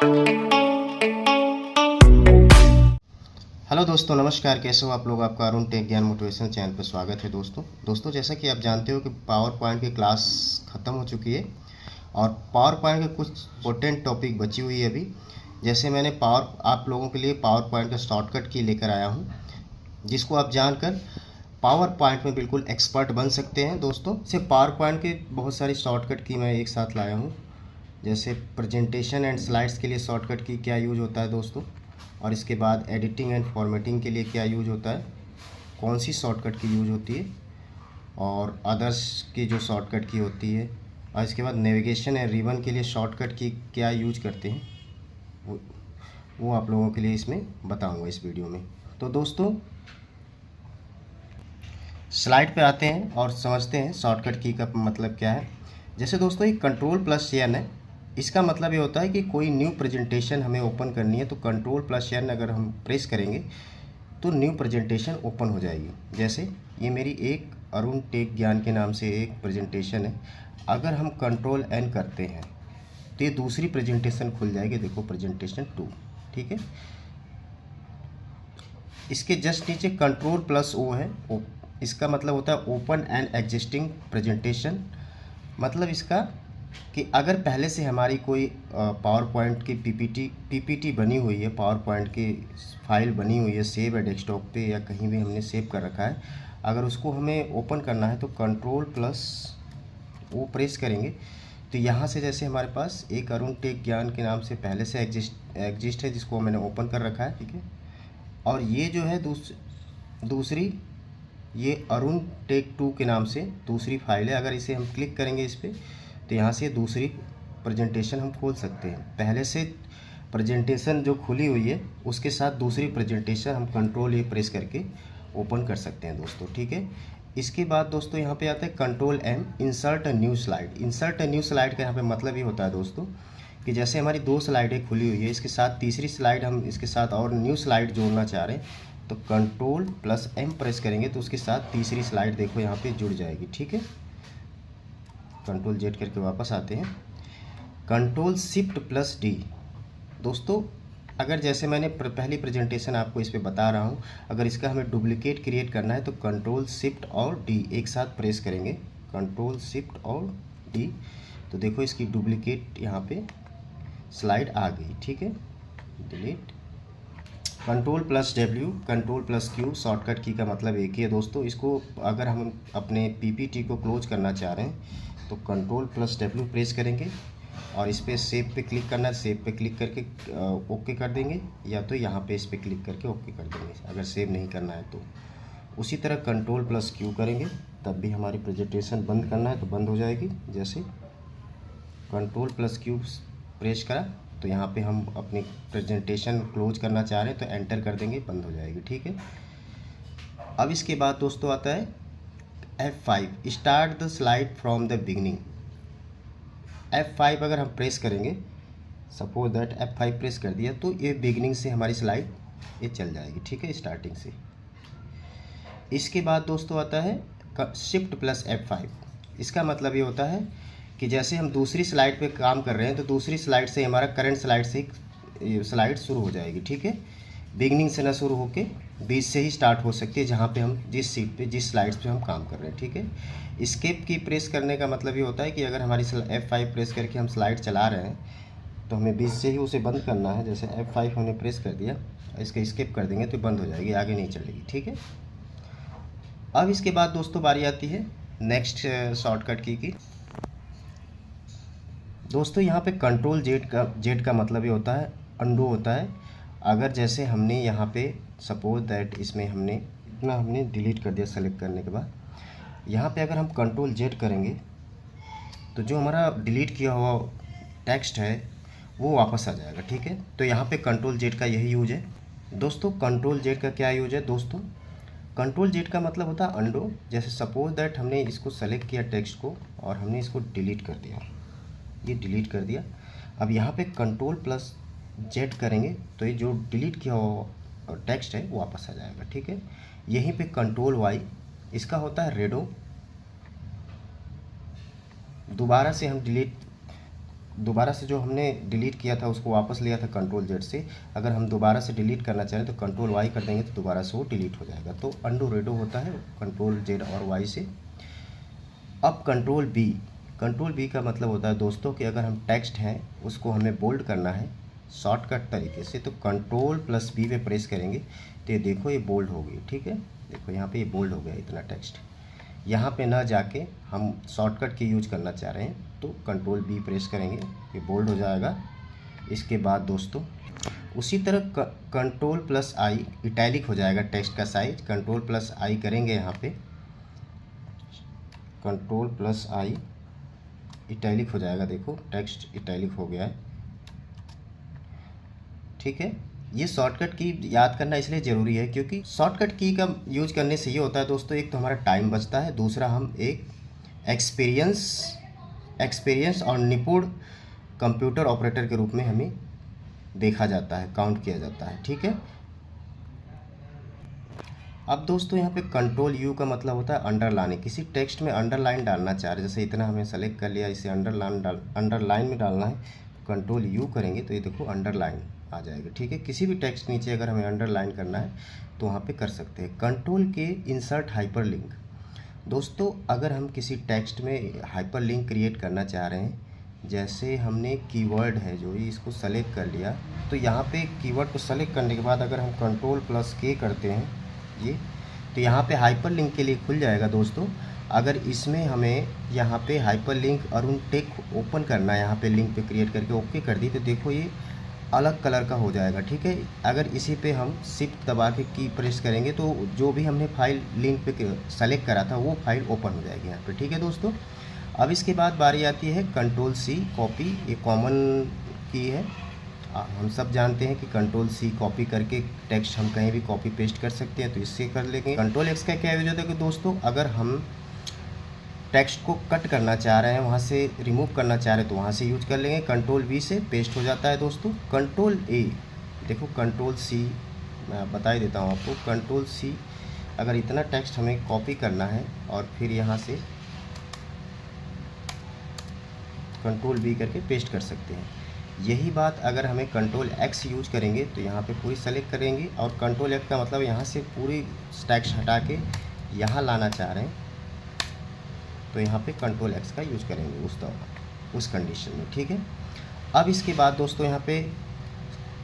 Hello दोस्तों, नमस्कार। कैसे हो आप लोग? आपका अरुण टेक ज्ञान मोटिवेशन चैनल पर स्वागत है दोस्तों जैसा कि आप जानते हो कि पावर पॉइंट की क्लास ख़त्म हो चुकी है और पावर पॉइंट के कुछ इंपॉर्टेंट टॉपिक बची हुई है अभी। जैसे मैंने आप लोगों के लिए पावर पॉइंट का शॉर्टकट की लेकर आया हूँ, जिसको आप जानकर पावर पॉइंट में बिल्कुल एक्सपर्ट बन सकते हैं दोस्तों। सिर्फ पावर पॉइंट के बहुत सारी शॉर्टकट की मैं एक साथ लाया हूँ। जैसे प्रेजेंटेशन एंड स्लाइड्स के लिए शॉर्टकट की क्या यूज होता है दोस्तों, और इसके बाद एडिटिंग एंड फॉर्मेटिंग के लिए क्या यूज होता है, कौन सी शॉर्टकट की यूज होती है, और अदर्स की जो शॉर्टकट की होती है, और इसके बाद नेविगेशन एंड रिबन के लिए शॉर्टकट की क्या यूज करते हैं, वो आप लोगों के लिए इसमें बताऊंगा इस वीडियो में। तो दोस्तों स्लाइड पे आते हैं और समझते हैं शॉर्टकट की का मतलब क्या है। जैसे दोस्तों एक कंट्रोल+N है, इसका मतलब ये होता है कि कोई न्यू प्रेजेंटेशन हमें ओपन करनी है तो कंट्रोल+N अगर हम प्रेस करेंगे तो न्यू प्रेजेंटेशन ओपन हो जाएगी। जैसे ये मेरी एक अरुण टेक ज्ञान के नाम से एक प्रेजेंटेशन है, अगर हम कंट्रोल+N करते हैं तो ये दूसरी प्रेजेंटेशन खुल जाएगी। देखो प्रेजेंटेशन 2, ठीक है। इसके जस्ट नीचे कंट्रोल+O है, इसका मतलब होता है ओपन एंड एग्जिस्टिंग प्रेजेंटेशन। मतलब इसका कि अगर पहले से हमारी कोई पावर पॉइंट की पीपीटी बनी हुई है, पावर पॉइंट की फाइल बनी हुई है, सेव है डेस्कटॉप पे या कहीं भी हमने सेव कर रखा है, अगर उसको हमें ओपन करना है तो कंट्रोल+O प्रेस करेंगे तो यहाँ से जैसे हमारे पास एक अरुण टेक ज्ञान के नाम से पहले से एग्जिस्ट है, जिसको मैंने ओपन कर रखा है, ठीक है। और ये जो है दूसरी ये अरुण टेक 2 के नाम से दूसरी फाइल है। अगर इसे हम क्लिक करेंगे इस पर तो यहाँ से दूसरी प्रेजेंटेशन हम खोल सकते हैं। पहले से प्रेजेंटेशन जो खुली हुई है उसके साथ दूसरी प्रेजेंटेशन हम कंट्रोल+A प्रेस करके ओपन कर सकते हैं दोस्तों, ठीक है। इसके बाद दोस्तों यहाँ पे आता है कंट्रोल+N insert a new slide. Insert a new slide का यहाँ पे मतलब ये होता है दोस्तों कि जैसे हमारी 2 स्लाइडें खुली हुई है, इसके साथ तीसरी स्लाइड हम इसके साथ और न्यू स्लाइड जोड़ना चाह रहे हैं तो कंट्रोल+M प्रेस करेंगे तो उसके साथ तीसरी स्लाइड देखो यहाँ पे जुड़ जाएगी, ठीक है। कंट्रोल Z करके वापस आते हैं। कंट्रोल+Shift+D दोस्तों, अगर जैसे मैंने पहली प्रेजेंटेशन आपको इस पर बता रहा हूँ, अगर इसका हमें डुप्लीकेट क्रिएट करना है तो कंट्रोल+Shift और D एक साथ प्रेस करेंगे, कंट्रोल+Shift और D, तो देखो इसकी डुप्लीकेट यहाँ पे स्लाइड आ गई, ठीक है। डिलीट। कंट्रोल+W कंट्रोल+Q शॉर्टकट की का मतलब एक ही है दोस्तों। इसको अगर हम अपने पीपीटी को क्लोज करना चाह रहे हैं तो कंट्रोल+W प्रेस करेंगे और इस पर सेव पे क्लिक करना है, सेव पे क्लिक करके ओके कर देंगे, या तो यहाँ पे इस पर क्लिक करके ओके कर देंगे अगर सेव नहीं करना है तो। उसी तरह कंट्रोल+Q करेंगे तब भी हमारी प्रेजेंटेशन बंद करना है तो बंद हो जाएगी। जैसे कंट्रोल+Q प्रेस करा तो यहाँ पे हम अपनी प्रेजेंटेशन क्लोज करना चाह रहे हैं तो एंटर कर देंगे, बंद हो जाएगी, ठीक है। अब इसके बाद दोस्तों आता है F5 start the slide from the beginning. F5 अगर हम प्रेस करेंगे, सपोज दैट F5 प्रेस कर दिया तो ये बिगनिंग से हमारी स्लाइड ये चल जाएगी, ठीक है, स्टार्टिंग से। इसके बाद दोस्तों आता है Shift+F5। इसका मतलब ये होता है कि जैसे हम दूसरी स्लाइड पे काम कर रहे हैं तो दूसरी स्लाइड से हमारा करंट स्लाइड से स्लाइड शुरू हो जाएगी, ठीक है। बिगनिंग से ना शुरू होके बीच से ही स्टार्ट हो सकती है, जहाँ पे हम जिस सीट पे जिस स्लाइड्स पे हम काम कर रहे हैं, ठीक है। एस्केप की प्रेस करने का मतलब ये होता है कि अगर हमारी F5 प्रेस करके हम स्लाइड चला रहे हैं तो हमें बीच से ही उसे बंद करना है। जैसे F5 हमने प्रेस कर दिया, इसका एस्केप कर देंगे तो बंद हो जाएगी, आगे नहीं चलेगी, ठीक है। अब इसके बाद दोस्तों बारी आती है नेक्स्ट शॉर्टकट की दोस्तों यहाँ पे कंट्रोल Z का मतलब ये होता है अंडू होता है। अगर जैसे हमने यहाँ पे सपोज दैट इसमें हमने डिलीट कर दिया सेलेक्ट करने के बाद, यहाँ पे अगर हम कंट्रोल Z करेंगे तो जो हमारा डिलीट किया हुआ टेक्स्ट है वो वापस आ जाएगा, ठीक है। तो यहाँ पे कंट्रोल Z का यही यूज है दोस्तों। कंट्रोल Z का क्या यूज है दोस्तों? कंट्रोल Z का मतलब होता है अंडो। जैसे सपोज दैट हमने इसको सेलेक्ट किया टेक्स्ट को और हमने इसको डिलीट कर दिया, ये डिलीट कर दिया। अब यहाँ पे कंट्रोल+Z करेंगे तो ये जो डिलीट किया हुआ टेक्स्ट है वो वापस आ जाएगा, ठीक है। यहीं पे कंट्रोल+Y इसका होता है रेडो। दोबारा से हम दोबारा से जो हमने डिलीट किया था उसको वापस लिया था कंट्रोल जेड से, अगर हम दोबारा से डिलीट करना चाहें तो कंट्रोल वाई कर देंगे तो दोबारा से वो डिलीट हो जाएगा। तो अंडू रेडो होता है कंट्रोल जेड और वाई से। अब कंट्रोल बी का मतलब होता है दोस्तों कि अगर हम टेक्स्ट हैं उसको हमें बोल्ड करना है शॉर्टकट तरीके से, तो कंट्रोल प्लस बी पे प्रेस करेंगे तो ये देखो ये बोल्ड हो गई। ठीक है, देखो यहाँ पे ये बोल्ड हो गया इतना टेक्स्ट। यहाँ पे ना जाके हम शॉर्टकट की यूज करना चाह रहे हैं तो कंट्रोल बी प्रेस करेंगे, ये बोल्ड हो जाएगा। इसके बाद दोस्तों उसी तरह कंट्रोल प्लस आई इटैलिक हो जाएगा टेक्स्ट का साइज। कंट्रोल प्लस आई करेंगे, यहाँ पे कंट्रोल प्लस आई इटैलिक हो जाएगा, देखो टेक्स्ट इटैलिक हो गया है। ठीक है, ये शॉर्टकट की याद करना इसलिए ज़रूरी है क्योंकि शॉर्टकट की का यूज करने से ये होता है दोस्तों, एक तो हमारा टाइम बचता है, दूसरा हम एक एक्सपीरियंस और निपुण कंप्यूटर ऑपरेटर के रूप में हमें देखा जाता है, काउंट किया जाता है। ठीक है, अब दोस्तों यहाँ पे कंट्रोल यू का मतलब होता है अंडरलाइन। किसी टेक्स्ट में अंडरलाइन डालना चाह रहे, जैसे इतना हमें सेलेक्ट कर लिया, इसे अंडरलाइन में डालना है, कंट्रोल यू करेंगे तो ये देखो अंडरलाइन आ जाएगा। ठीक है, किसी भी टेक्स्ट नीचे अगर हमें अंडरलाइन करना है तो वहाँ पे कर सकते हैं। कंट्रोल के इंसर्ट हाइपरलिंक, दोस्तों अगर हम किसी टेक्स्ट में हाइपरलिंक क्रिएट करना चाह रहे हैं, जैसे हमने कीवर्ड है जो ये इसको सेलेक्ट कर लिया, तो यहाँ पे कीवर्ड को सेलेक्ट करने के बाद अगर हम कंट्रोल प्लस के करते हैं ये, तो यहाँ पे हाइपरलिंक के लिए खुल जाएगा दोस्तों। अगर इसमें हमें यहाँ पे हाइपरलिंक अरुण टेक ओपन करना है, यहाँ पे लिंक पे क्रिएट करके ओके कर दी, तो देखो ये अलग कलर का हो जाएगा। ठीक है, अगर इसी पे हम शिफ्ट दबा के की प्रेस करेंगे तो जो भी हमने फाइल लिंक पे सेलेक्ट करा था वो फाइल ओपन हो जाएगी यहाँ पे। ठीक है दोस्तों, अब इसके बाद बारी आती है कंट्रोल सी कॉपी, ये कॉमन की है, हम सब जानते हैं कि कंट्रोल सी कॉपी करके टेक्स्ट हम कहीं भी कॉपी पेस्ट कर सकते हैं, तो इससे कर लेंगे। कंट्रोल एक्स का क्या यूज होता है कि दोस्तों अगर हम टेक्स्ट को कट करना चाह रहे हैं, वहाँ से रिमूव करना चाह रहे हैं तो वहाँ से यूज कर लेंगे। कंट्रोल वी से पेस्ट हो जाता है दोस्तों। कंट्रोल ए, देखो कंट्रोल सी, मैं बता ही देता हूँ आपको, कंट्रोल सी अगर इतना टेक्स्ट हमें कॉपी करना है और फिर यहाँ से कंट्रोल बी करके पेस्ट कर सकते हैं। यही बात अगर हमें कंट्रोल एक्स यूज करेंगे तो यहाँ पे पूरी सेलेक्ट करेंगे, और कंट्रोल एक्स का मतलब यहाँ से पूरी टेक्स्ट हटा के यहाँ लाना चाह रहे हैं तो यहाँ पे कंट्रोल एक्स का यूज करेंगे उस कंडीशन में। ठीक है, अब इसके बाद दोस्तों यहाँ पे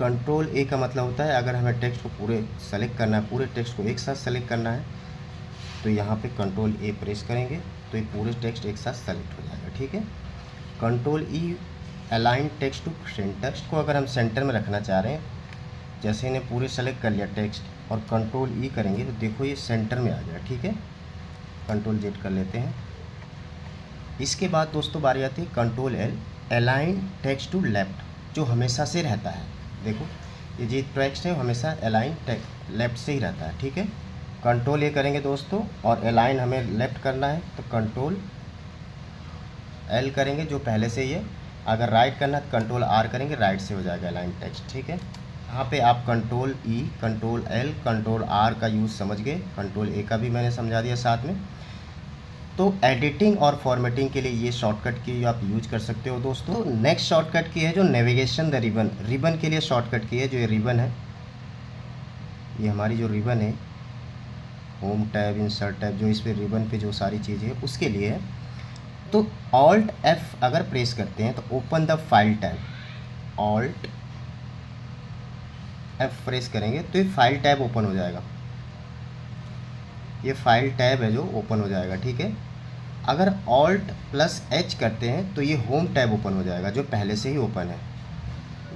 कंट्रोल ए का मतलब होता है अगर हमें टेक्स्ट को पूरे सेलेक्ट करना है, पूरे टेक्स्ट को एक साथ सेलेक्ट करना है, तो यहाँ पे कंट्रोल ए प्रेस करेंगे तो ये पूरे टेक्स्ट एक साथ सेलेक्ट हो जाएगा। ठीक है, control E align text to centre, text को अगर हम सेंटर में रखना चाह रहे हैं, जैसे इन्हें पूरे सेलेक्ट कर लिया टेक्स्ट और कंट्रोल ई करेंगे तो देखो ये सेंटर में आ गया। ठीक है, कंट्रोल जेड कर लेते हैं। इसके बाद दोस्तों बारी आती है control L, align text to left, जो हमेशा से रहता है। देखो ये जो टेक्स्ट है हमेशा अलाइन लेफ्ट से ही रहता है। ठीक है, कंट्रोल ए करेंगे दोस्तों और अलाइन हमें लेफ्ट करना है तो कंट्रोल एल करेंगे जो पहले से ही है। अगर राइट करना है तो कंट्रोल आर करेंगे, राइट से हो जाएगा अलाइन टेक्स्ट। ठीक है, यहाँ पे आप control E, control L, control R का यूज़ समझ गए, कंट्रोल ए का भी मैंने समझा दिया साथ में। तो एडिटिंग और फॉर्मेटिंग के लिए ये शॉर्टकट की आप यूज कर सकते हो दोस्तों। नेक्स्ट शॉर्टकट की है जो नेविगेशन द रिबन, रिबन के लिए शॉर्टकट की है। जो ये रिबन है, ये हमारी जो रिबन है, होम टैब, इंसर्ट टैब, जो इस पे रिबन पे जो सारी चीज़ें है उसके लिए है। तो ऑल्ट एफ अगर प्रेस करते हैं तो open the file tab, alt F press करेंगे तो ये फाइल टैब ओपन हो जाएगा, ये फाइल टैब है जो ओपन हो जाएगा। ठीक है, अगर ऑल्ट प्लस एच करते हैं तो ये होम टैब ओपन हो जाएगा जो पहले से ही ओपन है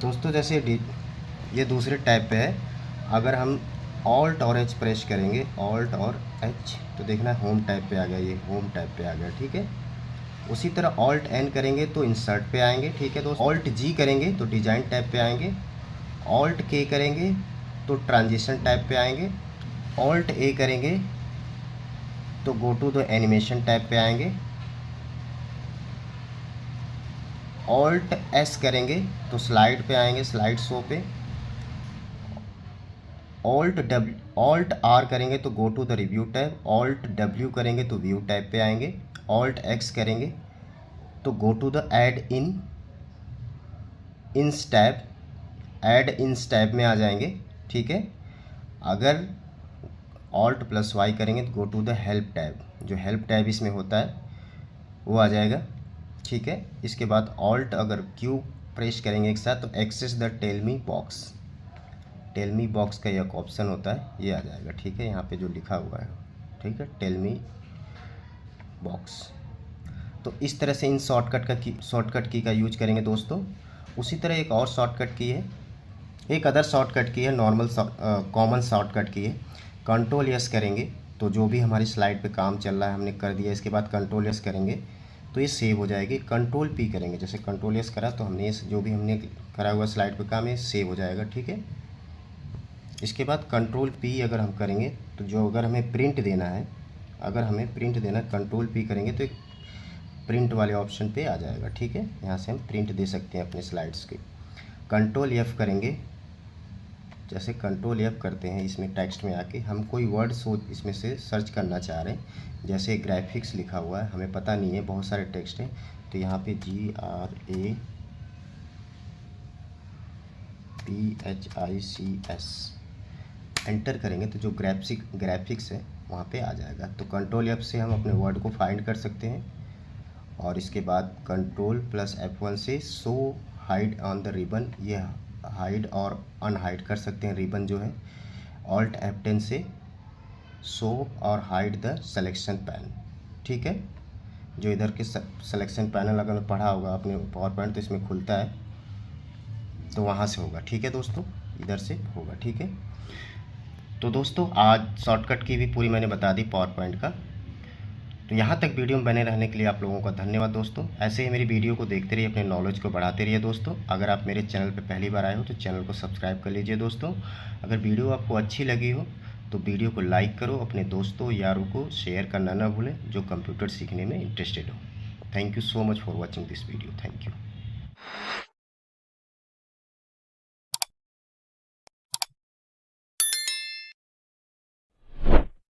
दोस्तों। जैसे ये दूसरे टैब पे है, अगर हम ऑल्ट और एच प्रेस करेंगे, ऑल्ट और एच, तो देखना होम टैब पे आ गया, ये होम टैब पे आ गया। ठीक है, उसी तरह ऑल्ट एन करेंगे तो इंसर्ट पे आएंगे। ठीक है दोस्तों, ऑल्ट जी करेंगे तो डिजाइन टैब पे आएंगे, ऑल्ट के करेंगे तो ट्रांजिशन टैब पे आएंगे, ऑल्ट ए करेंगे तो go to the animation tab पे आएंगे, ऑल्ट एस करेंगे तो स्लाइड पे आएंगे, स्लाइड शो पे, ऑल्ट आर करेंगे तो go to the review tab, alt W करेंगे तो व्यू टैब पे आएंगे, ऑल्ट एक्स करेंगे तो go to the add in ins tab, add इंस टैब में आ जाएंगे, ठीक है। अगर ऑल्ट प्लस वाई करेंगे तो go to the help tab, जो हेल्प टैब इसमें होता है वो आ जाएगा, ठीक है। इसके बाद ऑल्ट अगर क्यू प्रेस करेंगे एक साथ तो access the tell me box, tell me box का एक ऑप्शन होता है, ये आ जाएगा, ठीक है। यहाँ पे जो लिखा हुआ है, ठीक है, टेल मी बॉक्स। तो इस तरह से इन शॉर्टकट की का यूज करेंगे दोस्तों। उसी तरह एक और शॉर्टकट की है, एक अदर शॉर्टकट की है, नॉर्मल कॉमन शॉर्टकट की है। कंट्रोल यस करेंगे तो जो भी हमारी स्लाइड पे काम चल रहा है हमने कर दिया, इसके बाद कंट्रोल यस करेंगे तो ये सेव हो जाएगी। कंट्रोल पी करेंगे, जैसे कंट्रोल यस करा तो हमने जो भी हमने करा हुआ स्लाइड पे काम है सेव हो जाएगा, ठीक है। इसके बाद कंट्रोल पी अगर हम करेंगे तो जो अगर हमें प्रिंट देना है, अगर हमें प्रिंट देना, कंट्रोल पी करेंगे तो एक प्रिंट वाले ऑप्शन पे आ जाएगा, ठीक है। यहाँ से हम प्रिंट दे सकते हैं अपने स्लाइड्स के। कंट्रोल एफ करेंगे, जैसे कंट्रोल एफ करते हैं इसमें टेक्स्ट में आके हम कोई वर्ड इसमें से सर्च करना चाह रहे हैं, जैसे ग्राफिक्स लिखा हुआ है, हमें पता नहीं है, बहुत सारे टेक्स्ट हैं, तो यहाँ पे GRAPHICS एंटर करेंगे तो जो ग्राफिक्स है वहाँ पे आ जाएगा। तो कंट्रोल एफ से हम अपने वर्ड को फाइंड कर सकते हैं, और इसके बाद कंट्रोल प्लस F1 से show hide on the ribbon, ये हाइड और अनहाइड कर सकते हैं रिबन जो है। ऑल्ट F10 से शो और हाइड द सिलेक्शन पैन, ठीक है। जो इधर के सिलेक्शन पैनल अगर पढ़ा होगा आपने पावर पॉइंट तो इसमें खुलता है, तो वहाँ से होगा, ठीक है दोस्तों, इधर से होगा, ठीक है। तो दोस्तों आज शॉर्टकट की भी पूरी मैंने बता दी पावर पॉइंट का। तो यहाँ तक वीडियो में बने रहने के लिए आप लोगों का धन्यवाद दोस्तों। ऐसे ही मेरी वीडियो को देखते रहिए, अपने नॉलेज को बढ़ाते रहिए दोस्तों। अगर आप मेरे चैनल पर पहली बार आए हो तो चैनल को सब्सक्राइब कर लीजिए दोस्तों। अगर वीडियो आपको अच्छी लगी हो तो वीडियो को लाइक करो, अपने दोस्तों यारों को शेयर करना ना भूलें जो कंप्यूटर सीखने में इंटरेस्टेड हो। Thank you so much for watching this video, thank you.